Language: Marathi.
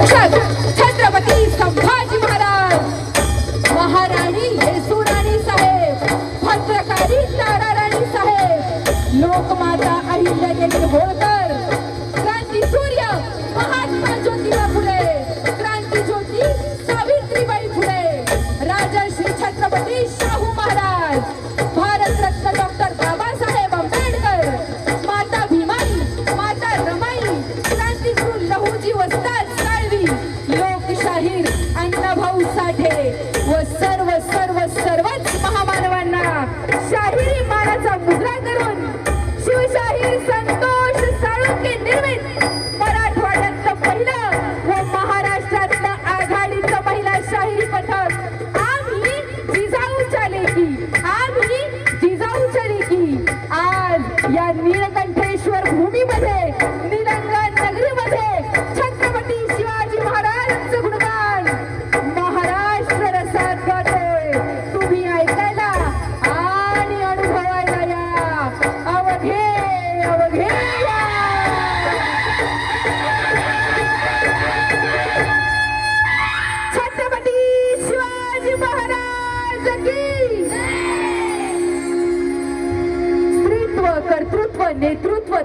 पोषक छत्रपती संभाजी महाराज, महाराणी येसूराणी साहेब, भद्रकाली ताराराणी साहेब, लोकमाता अहिल्यादेवी होळकर, क्रांती सूर्य महात्मा ज्योतिबा फुले, क्रांती ज्योती सावित्रीबाई फुले, राजश्री छत्रपती शाहू महाराज, भारतरत्न डॉक्टर बाबासाहेब आंबेडकर, माता भीमाई, माता रमाई, क्रांतीगुरू लहुजी वस्ताद साळवी, लोकशाहीर अण्णाभाऊ साठे व सर्व सर्व सर्वच महामानवांना शाहिरी मानाचा मुजरा करून शिवशाहीर संतोष साळुंके निर्मित मराठवाड्यातलं पहिलं व महाराष्ट्रातलं आघाडीचं महिला शाहिरी पथक आम्ही जिजाऊच्या लेकी, आम्ही जिजाऊच्या लेकी आज या नीलकंठेश्वर भूमीमध्ये, निलंगा नगरीमध्ये छत्रपती शिवाजी महाराजांचं गुणगान महाराष्ट्र रसात गातोय. तुम्ही ऐकायला आणि अनुभवायला या, अवघे अवघे या. छत्रपती शिवाजी महाराज की स्त्रीत्व, कर्तृत्व, नेतृत्व,